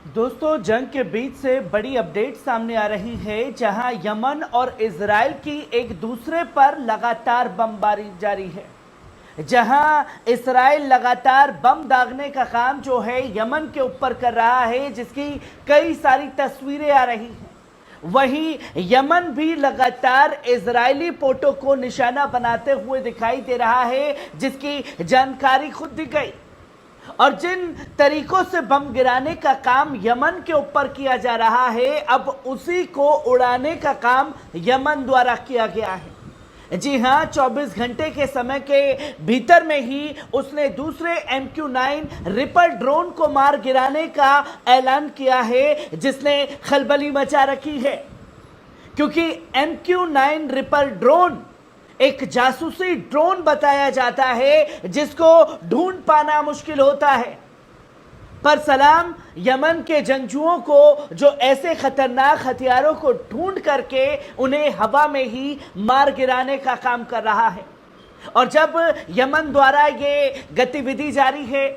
दोस्तों, जंग के बीच से बड़ी अपडेट सामने आ रही है, जहां यमन और इजराइल की एक दूसरे पर लगातार बमबारी जारी है। जहां इजराइल लगातार बम दागने का काम जो है यमन के ऊपर कर रहा है, जिसकी कई सारी तस्वीरें आ रही हैं। वहीं यमन भी लगातार इजरायली पोर्टों को निशाना बनाते हुए दिखाई दे रहा है, जिसकी जानकारी खुद दी गई। और जिन तरीकों से बम गिराने का काम यमन के ऊपर किया जा रहा है, अब उसी को उड़ाने का काम यमन द्वारा किया गया है। जी हां, 24 घंटे के समय के भीतर में ही उसने दूसरे MQ-9 रिपर ड्रोन को मार गिराने का ऐलान किया है, जिसने खलबली मचा रखी है। क्योंकि MQ-9 रिपर ड्रोन एक जासूसी ड्रोन बताया जाता है, जिसको ढूंढ पाना मुश्किल होता है। पर सलाम यमन के जंगजुओं को, जो ऐसे खतरनाक हथियारों को ढूंढ करके उन्हें हवा में ही मार गिराने का काम कर रहा है। और जब यमन द्वारा ये गतिविधि जारी है,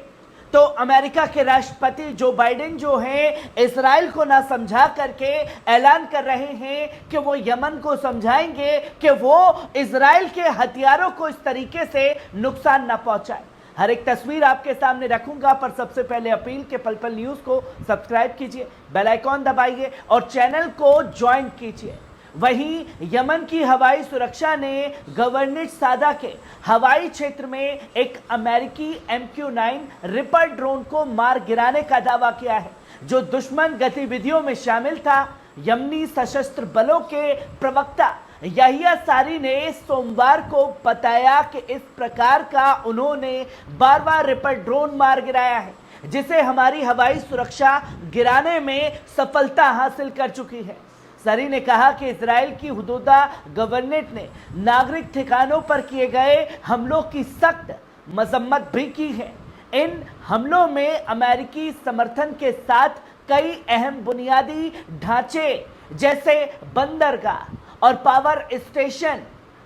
तो अमेरिका के राष्ट्रपति जो बाइडेन जो हैं, इजराइल को ना समझा करके ऐलान कर रहे हैं कि वो यमन को समझाएंगे कि वो इजराइल के हथियारों को इस तरीके से नुकसान ना पहुंचाए। हर एक तस्वीर आपके सामने रखूंगा, पर सबसे पहले अपील के पल पल न्यूज को सब्सक्राइब कीजिए, बेल आइकॉन दबाइए और चैनल को ज्वाइन कीजिए। वहीं यमन की हवाई सुरक्षा ने गवर्नर सादा के हवाई क्षेत्र में एक अमेरिकी MQ-9 रिपर ड्रोन को मार गिराने का दावा किया है, जो दुश्मन गतिविधियों में शामिल था। यमनी सशस्त्र बलों के प्रवक्ता याहिया सारी ने सोमवार को बताया कि इस प्रकार का उन्होंने 12वां रिपर ड्रोन मार गिराया है, जिसे हमारी हवाई सुरक्षा गिराने में सफलता हासिल कर चुकी है। सरी ने कहा कि इजराइल की हुदूदा गवर्नर ने नागरिक ठिकानों पर किए गए हमलों की सख्त मजम्मत भी की है। इन हमलों में अमेरिकी समर्थन के साथ कई अहम बुनियादी ढांचे जैसे बंदरगाह और पावर स्टेशन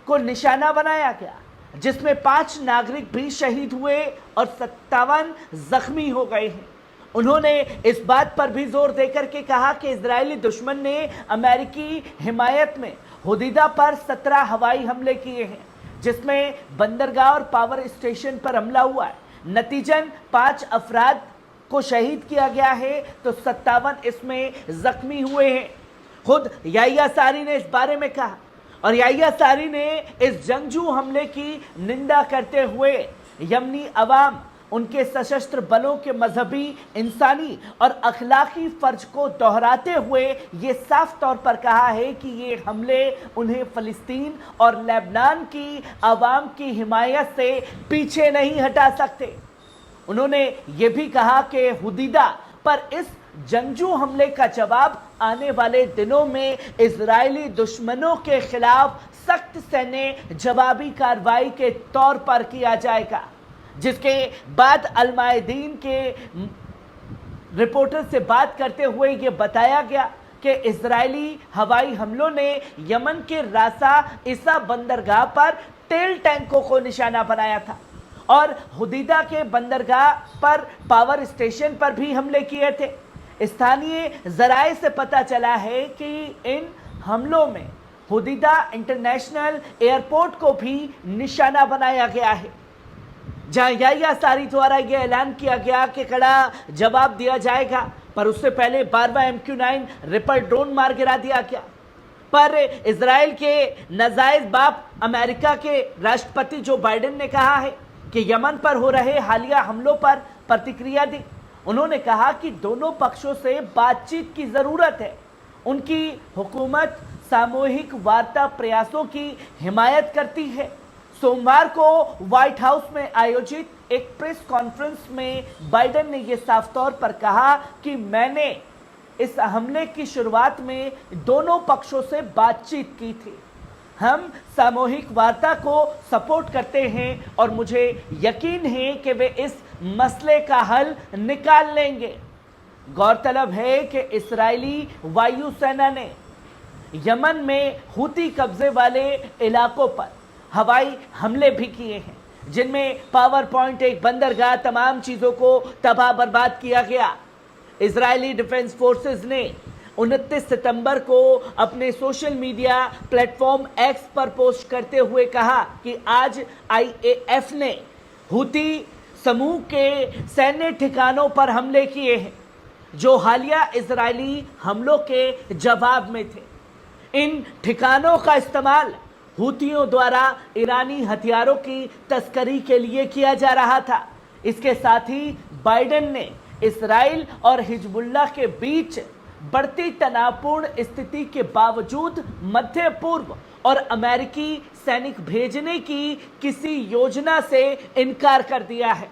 को निशाना बनाया गया, जिसमें 5 नागरिक भी शहीद हुए और 57 जख्मी हो गए हैं। उन्होंने इस बात पर भी जोर देकर के कहा कि इजरायली दुश्मन ने अमेरिकी हिमायत में हुदीदा पर 17 हवाई हमले किए हैं, जिसमें बंदरगाह और पावर स्टेशन पर हमला हुआ है। नतीजन 5 अफराद को शहीद किया गया है, तो 57 इसमें जख्मी हुए हैं। खुद याहिया सारी ने इस बारे में कहा, और याहिया सारी ने इस जंगजू हमले की निंदा करते हुए यमनी अवाम, उनके सशस्त्र बलों के मजहबी, इंसानी और अखलाकी फर्ज को दोहराते हुए ये साफ तौर पर कहा है कि ये हमले उन्हें फिलिस्तीन और लेबनान की आवाम की हिमायत से पीछे नहीं हटा सकते। उन्होंने ये भी कहा कि हुदीदा पर इस जंगजू हमले का जवाब आने वाले दिनों में इजरायली दुश्मनों के खिलाफ सख्त सैन्य जवाबी कार्रवाई के तौर पर किया जाएगा। जिसके बाद अल-मायदीन के रिपोर्टर से बात करते हुए ये बताया गया कि इजरायली हवाई हमलों ने यमन के रासा ईसा बंदरगाह पर तेल टैंकों को निशाना बनाया था, और हुदीदा के बंदरगाह पर पावर स्टेशन पर भी हमले किए थे। स्थानीय जराये से पता चला है कि इन हमलों में हुदीदा इंटरनेशनल एयरपोर्ट को भी निशाना बनाया गया है, जहां याहिया सारी द्वारा यह ऐलान किया गया कि कड़ा जवाब दिया जाएगा। पर उससे पहले 12वां MQ-9 रिपर ड्रोन मार गिरा दिया गया। पर इजराइल के नाजायज बाप अमेरिका के राष्ट्रपति जो बाइडेन ने कहा है कि यमन पर हो रहे हालिया हमलों पर प्रतिक्रिया दी। उन्होंने कहा कि दोनों पक्षों से बातचीत की जरूरत है। उनकी हुकूमत सामूहिक वार्ता प्रयासों की हिमायत करती है। सोमवार को व्हाइट हाउस में आयोजित एक प्रेस कॉन्फ्रेंस में बाइडेन ने यह साफ तौर पर कहा कि मैंने इस हमले की शुरुआत में दोनों पक्षों से बातचीत की थी। हम सामूहिक वार्ता को सपोर्ट करते हैं और मुझे यकीन है कि वे इस मसले का हल निकाल लेंगे। गौरतलब है कि इस्राएली वायुसेना ने यमन में हूती कब्जे वाले इलाकों पर हवाई हमले भी किए हैं, जिनमें पावर पॉइंट, एक बंदरगाह, तमाम चीजों को तबाह बर्बाद किया गया। इजरायली डिफेंस फोर्सेस ने 29 सितंबर को अपने सोशल मीडिया प्लेटफॉर्म एक्स पर पोस्ट करते हुए कहा कि आज आईएएफ ने हूती समूह के सैन्य ठिकानों पर हमले किए हैं जो हालिया इजरायली हमलों के जवाब में थे। इन ठिकानों का इस्तेमाल हूतियों द्वारा ईरानी हथियारों की तस्करी के लिए किया जा रहा था। इसके साथ ही बाइडेन ने इस्राइल और हिजबुल्लाह के बीच बढ़ती तनावपूर्ण स्थिति के बावजूद मध्य पूर्व और अमेरिकी सैनिक भेजने की किसी योजना से इनकार कर दिया है।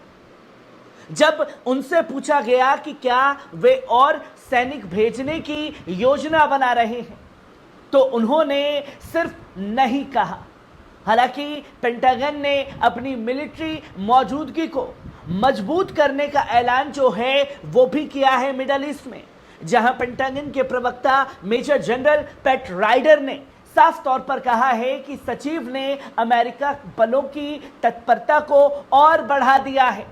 जब उनसे पूछा गया कि क्या वे और सैनिक भेजने की योजना बना रहे हैं तो उन्होंने सिर्फ नहीं कहा। हालांकि पेंटागन ने अपनी मिलिट्री मौजूदगी को मजबूत करने का ऐलान जो है वो भी किया है मिडल ईस्ट में, जहां पेंटागन के प्रवक्ता मेजर जनरल पैट राइडर ने साफ तौर पर कहा है कि सचिव ने अमेरिका बलों की तत्परता को और बढ़ा दिया है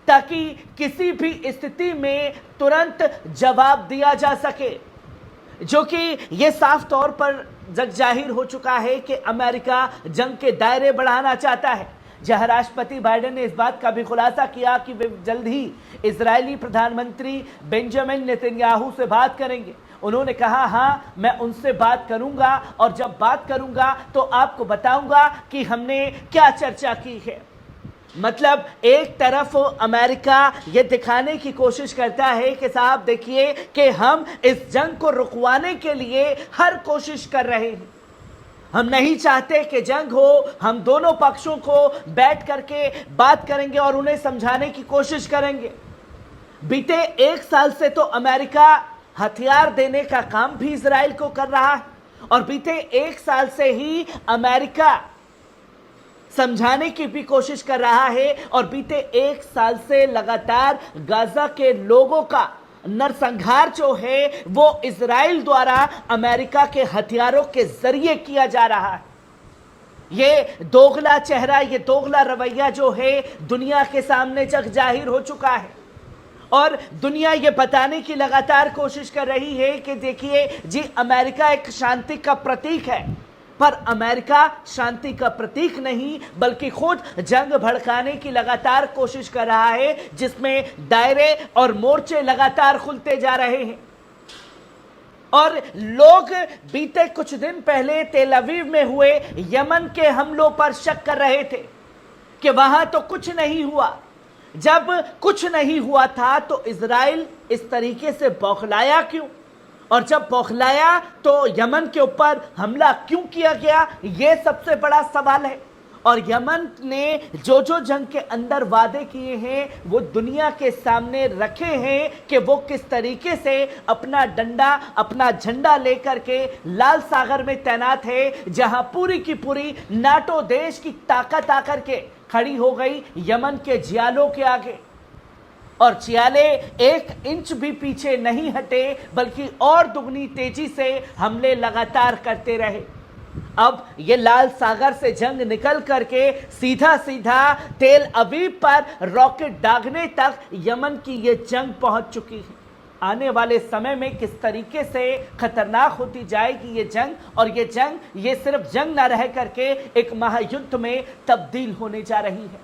ताकि किसी भी स्थिति में तुरंत जवाब दिया जा सके, जो कि ये साफ तौर पर जग जाहिर हो चुका है कि अमेरिका जंग के दायरे बढ़ाना चाहता है। जहां राष्ट्रपति बाइडेन ने इस बात का भी खुलासा किया कि वे जल्द ही इजरायली प्रधानमंत्री बेंजामिन नेतन्याहू से बात करेंगे। उन्होंने कहा, हाँ मैं उनसे बात करूंगा और जब बात करूंगा तो आपको बताऊंगा कि हमने क्या चर्चा की है। मतलब एक तरफ अमेरिका ये दिखाने की कोशिश करता है कि साहब देखिए कि हम इस जंग को रुकवाने के लिए हर कोशिश कर रहे हैं, हम नहीं चाहते कि जंग हो, हम दोनों पक्षों को बैठ करके बात करेंगे और उन्हें समझाने की कोशिश करेंगे। बीते 1 साल से तो अमेरिका हथियार देने का काम भी इजराइल को कर रहा है और बीते 1 साल से ही अमेरिका समझाने की भी कोशिश कर रहा है और बीते 1 साल से लगातार गाजा के लोगों का नरसंहार जो है वो इजराइल द्वारा अमेरिका के हथियारों के जरिए किया जा रहा है। ये दोगला चेहरा, ये दोगला रवैया जो है दुनिया के सामने जग जाहिर हो चुका है और दुनिया ये बताने की लगातार कोशिश कर रही है कि देखिए जी अमेरिका एक शांति का प्रतीक है, पर अमेरिका शांति का प्रतीक नहीं बल्कि खुद जंग भड़काने की लगातार कोशिश कर रहा है, जिसमें दायरे और मोर्चे लगातार खुलते जा रहे हैं। और लोग बीते कुछ दिन पहले तेल अवीव में हुए यमन के हमलों पर शक कर रहे थे कि वहां तो कुछ नहीं हुआ। जब कुछ नहीं हुआ था तो इजराइल इस तरीके से बौखलाया क्यों, और जब बौखलाया तो यमन के ऊपर हमला क्यों किया गया, यह सबसे बड़ा सवाल है। और यमन ने जो जो जंग के अंदर वादे किए हैं वो दुनिया के सामने रखे हैं कि वो किस तरीके से अपना डंडा, अपना झंडा लेकर के लाल सागर में तैनात है, जहां पूरी की पूरी नाटो देश की ताकत आकर के खड़ी हो गई यमन के जियालों के आगे। और जियाले 1 इंच भी पीछे नहीं हटे बल्कि और दुगनी तेजी से हमले लगातार करते रहे। अब ये लाल सागर से जंग निकल करके सीधा सीधा तेल अवीव पर रॉकेट दागने तक यमन की ये जंग पहुंच चुकी है। आने वाले समय में किस तरीके से खतरनाक होती जाएगी ये जंग, और ये जंग ये सिर्फ जंग ना रह करके एक महायुद्ध में तब्दील होने जा रही है।